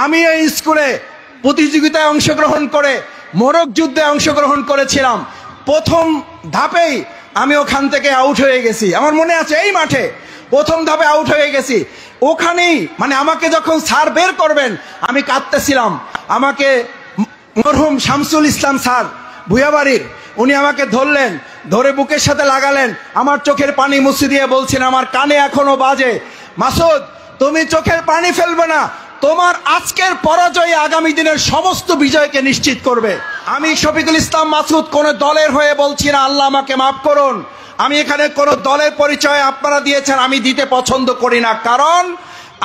আমি এই স্কুলে প্রতিযোগিতায় অংশগ্রহণ করে মোরগ যুদ্ধে অংশগ্রহণ করেছিলাম। প্রথম ধাপেই আমি ওখান থেকে আউট হয়ে গেছি। আমার মনে আছে এই মাঠে প্রথম ধাপে আউট হয়ে গেছি। ওখানেই মানে আমাকে যখন স্যার বের করবেন আমি কাঁদতেছিলাম। আমাকে মরহুম শামসুল ইসলাম স্যার ভুয়াবাড়ির, উনি আমাকে ধরলেন, ধরে বুকের সাথে লাগালেন, আমার চোখের পানি মুছে দিয়ে বলছেন, আমার কানে এখনো বাজে, মাসুদ তুমি চোখের পানি ফেলবে না, তোমার আজকের পরাজয় আগামী দিনের সমস্ত বিজয়কে নিশ্চিত করবে। আমি শফিকুল ইসলাম মাসুদ কোন দলের হয়ে বলছি না, আল্লাহ আমাকে মাফ করুন। আমি এখানে কোন দলের পরিচয় আপনারা দিয়েছেন আমি দিতে পছন্দ করি না, কারণ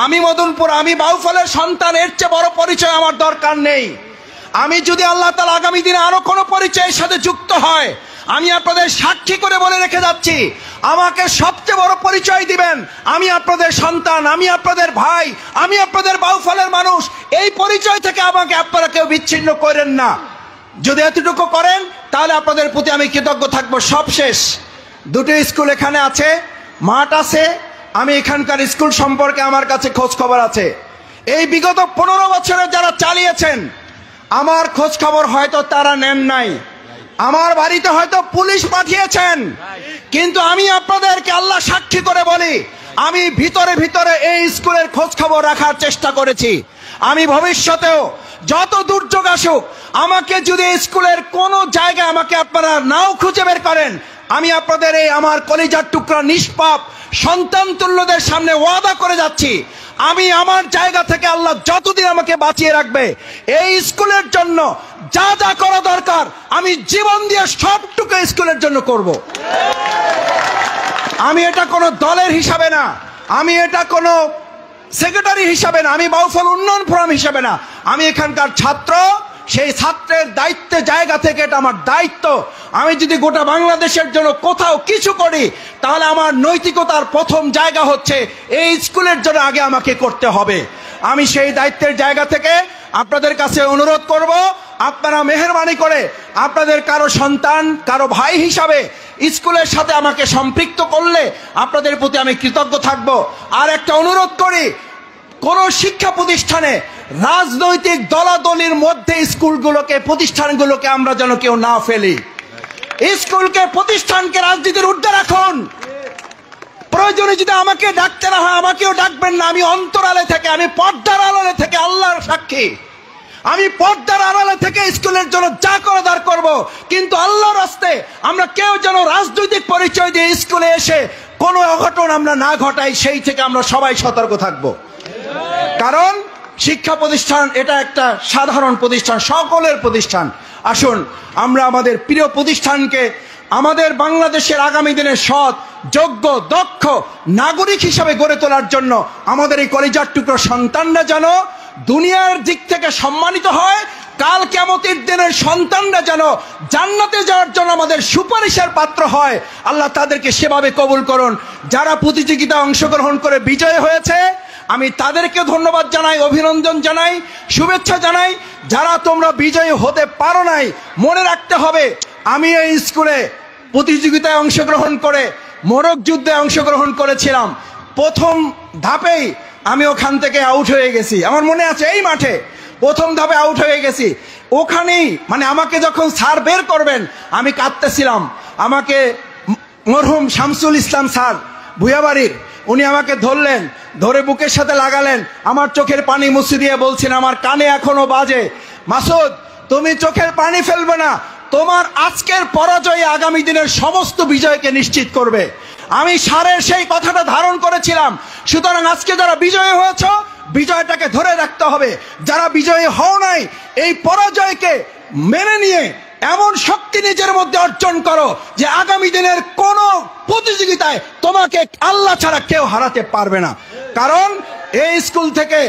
আমি মদনপুর, আমি বাউফলের সন্তান, এর চেয়ে বড় পরিচয় আমার দরকার নেই। আমি যদি আল্লাহ তাআলা আগামী দিনে আরো কোনো পরিচয়ের সাথে যুক্ত হয়, আমি আপনাদের সাক্ষী করে বলে রেখে যাচ্ছি, আমাকে সবচেয়ে বড় পরিচয় দিবেন, আমি আপনাদের সন্তান, আমি আপনাদের ভাই, আমি আপনাদের বাউফলের মানুষ। এই পরিচয় থেকে আমাকে আপনারা কেউ বিচ্ছিন্ন করেন না। যদি এতটুকু করেন তাহলে আপনাদের প্রতি আমি কৃতজ্ঞ থাকবো। সবশেষ দুটো স্কুল এখানে আছে, মাঠ আছে, আমি এখানকার স্কুল সম্পর্কে আমার কাছে খোঁজ খবর আছে। এই বিগত 15 বছরে যারা চালিয়েছেন আমার খোঁজ খবর হয়তো তারা নেন নাই, আমার বাড়িতে হয়তো পুলিশ পাঠিয়েছেন, কিন্তু আমি আপনাদেরকে আল্লাহ সাক্ষী করে বলি, আমি ভিতরে ভিতরে এই স্কুলের খোঁজ খবর রাখার চেষ্টা করেছি। আমি ভবিষ্যতেও যত দুর্যোগ আসুক, আমাকে যদি স্কুলের কোনো জায়গায় আমাকে আপনারা নাও খুঁজে বের করেন, আমি আপনাদের এই আমার কলিজার টুকরা নিষ্পাপ সন্তান তুল্যদের সামনে ওয়াদা করে যাচ্ছি, আমি আমার জায়গা থেকে আল্লাহ যতদিন আমাকে বাঁচিয়ে রাখবে, এই স্কুলের জন্য যা যা করা দরকার আমি জীবন দিয়ে সবটুকু স্কুলের জন্য করব। আমি এটা কোনো দলের হিসাবে না, আমি এটা কোনো সেক্রেটারি হিসাবে না, আমি বাউফল উন্নয়ন ফোরাম হিসাবে না, আমি এখানকার ছাত্র, সেই ছাত্রের দায়িত্বের জায়গা থেকে এটা আমার দায়িত্ব। আমি যদি গোটা বাংলাদেশের জন্য কোথাও কিছু করি, তাহলে আমার নৈতিকতার প্রথম জায়গা হচ্ছে এই স্কুলের জন্য আগে আমাকে করতে হবে। আমি সেই দায়িত্বের জায়গা থেকে আপনাদের কাছে অনুরোধ করব, আপনারা মেহেরবানি করে আপনাদের কারো সন্তান, কারো ভাই হিসাবে স্কুলের সাথে আমাকে সম্পৃক্ত করলে আপনাদের প্রতি আমি কৃতজ্ঞ থাকব। আর একটা অনুরোধ করি, কোন শিক্ষা প্রতিষ্ঠানে রাজনৈতিক দলাদলির মধ্যে স্কুলগুলোকে, প্রতিষ্ঠানগুলোকে আমরা যেন কেউ না ফেলি। স্কুলকে, প্রতিষ্ঠানকে রাজনীতির ঊর্ধ্বে রাখুন। প্রয়োজনে যদি আমাকে ডাকতে না হয় আমাকেও ডাকবেন না, আমি অন্তরালে থেকে, আমি পর্দার আড়ালে থেকে, আল্লাহর সাক্ষী, আমি পর্দার আড়ালে থেকে স্কুলের জন্য যা করা দরকার করব, কিন্তু আল্লাহর রাস্তে আমরা কেউ যেন রাজনৈতিক পরিচয় দিয়ে স্কুলে এসে কোনো অঘটন আমরা না ঘটাই, সেই থেকে আমরা সবাই সতর্ক থাকব। কারণ শিক্ষা প্রতিষ্ঠান এটা একটা সাধারণ প্রতিষ্ঠান, সকলের প্রতিষ্ঠান। আসুন আমরা আমাদের প্রিয় প্রতিষ্ঠানকে আমাদের বাংলাদেশের আগামী দিনের সৎ, যোগ্য, দক্ষ নাগরিক হিসাবে গড়ে তোলার জন্য আমাদের এই কলিজার টুকরো সন্তানরা যেন দুনিয়ার দিক থেকে সম্মানিত হয়, কাল কিয়ামতের দিনের সন্তানরা যেন জান্নাতে যাওয়ার জন্য আমাদের সুপারিশের পাত্র হয়। আল্লাহ তাদেরকে সেভাবে কবুল করুন। যারা প্রতিযোগিতায় অংশগ্রহণ করে বিজয় হয়েছে আমি তাদেরকে ধন্যবাদ জানাই, অভিনন্দন জানাই, শুভেচ্ছা জানাই। যারা তোমরা বিজয়ী হতে পারো নাই, মনে রাখতে হবে আমি এই স্কুলে প্রতিযোগিতায় অংশগ্রহণ করে মোরগ যুদ্ধে অংশগ্রহণ করেছিলাম। প্রথম ধাপেই আমি ওখান থেকে আউট হয়ে গেছি। আমার মনে আছে এই মাঠে প্রথম ধাপে আউট হয়ে গেছি। ওখানেই মানে আমাকে যখন স্যার বের করবেন আমি কাঁদতেছিলাম। আমাকে মরহুম শামসুল ইসলাম স্যার ভুয়াবাড়ির, উনি আমাকে ধরলেন, ধরে বুকের সাথে লাগালেন, আমার চোখের পানি মুছে দিয়ে বলছেন, আমার কানে এখনো বাজে, মাসুদ তুমি চোখের পানি ফেলবে না, তোমার আজকের পরাজয় আগামী দিনের সমস্ত বিজয়কে নিশ্চিত করবে। আমি স্যারের সেই কথাটা ধারণ করেছিলাম। সুতরাং আজকে যারা বিজয়ী হয়েছ, বিজয়টাকে ধরে রাখতে হবে। যারা বিজয়ী হও নাই, এই পরাজয়কে মেনে নিয়ে এমন শক্তি নিজের মধ্যে অর্জন করো যে আগামী দিনের কোন প্রতিযোগিতায় তোমাকে আল্লাহ ছাড়া কেউ হারাতে পারবে না। কারণ এই স্কুল থেকে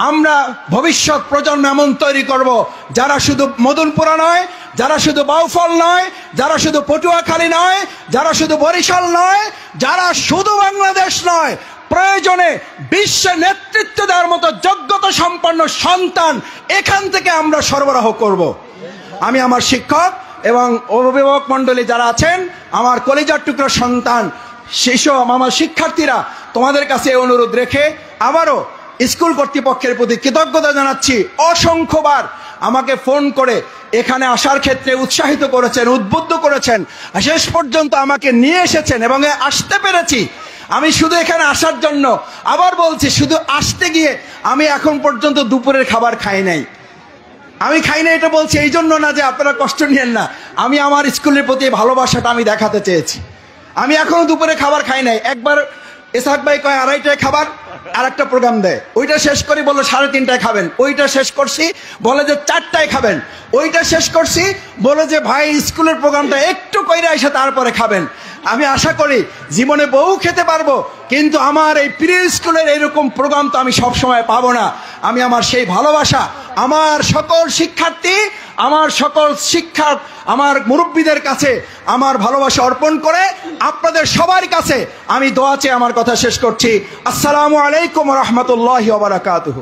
আমরা ভবিষ্যৎ প্রজন্ম এমন তৈরি করব যারা শুধু মদনপুরা নয়, যারা শুধু বাউফল নয়, যারা শুধু পটুয়াখালী নয়, যারা শুধু বরিশাল নয়, যারা শুধু বাংলাদেশ নয়, প্রয়োজনে বিশ্বে নেতৃত্ব দেওয়ার মতো যোগ্যতা সম্পন্ন সন্তান এখান থেকে আমরা সরবরাহ করব। আমি আমার শিক্ষক এবং অভিভাবক মণ্ডলী যারা আছেন, আমার কলিজার টুকরো সন্তান, শিশু, আমার শিক্ষার্থীরা, তোমাদের কাছে অনুরোধ রেখে আবারও স্কুল কর্তৃপক্ষের প্রতি কৃতজ্ঞতা জানাচ্ছি। অসংখ্যবার আমাকে ফোন করে এখানে আসার ক্ষেত্রে উৎসাহিত করেছেন, উদ্বুদ্ধ করেছেন, শেষ পর্যন্ত আমাকে নিয়ে এসেছেন এবং আসতে পেরেছি। আমি শুধু এখানে আসার জন্য, আবার বলছি, শুধু আসতে গিয়ে আমি এখন পর্যন্ত দুপুরের খাবার খাই নাই। আমি খাই না এটা বলছি এই জন্য না যে আপনারা কষ্ট নিয়েন না, আমি আমার স্কুলের প্রতি ভালোবাসাটা আমি দেখাতে চেয়েছি। আমি এখনো দুপুরে খাবার খাই নাই। একবার ইসহাক ভাই কয় 2:30টায় খাবার, আর একটা প্রোগ্রাম দেয়, ওইটা শেষ করি, বললো 3:30টায় খাবেন, ওইটা শেষ করছি, বলে যে 4টায় খাবেন, ওইটা শেষ করছি, বলে যে ভাই স্কুলের প্রোগ্রামটা একটু কইরা এসে তারপরে খাবেন। আমি আশা করি জীবনে বহু খেতে পারবো, কিন্তু আমার এই প্রিয় স্কুলের এরকম প্রোগ্রাম তো আমি সবসময় পাবো না। আমি আমার সেই ভালোবাসা আমার সকল শিক্ষার্থী, আমার সকল শিক্ষক, আমার মুরব্বীদের কাছে আমার ভালোবাসা অর্পণ করে আপনাদের সবার কাছে আমি দোয়া চেয়ে আমার কথা শেষ করছি। আসসালামু আলাইকুম ওয়া রাহমাতুল্লাহি ওয়া বারাকাতুহু।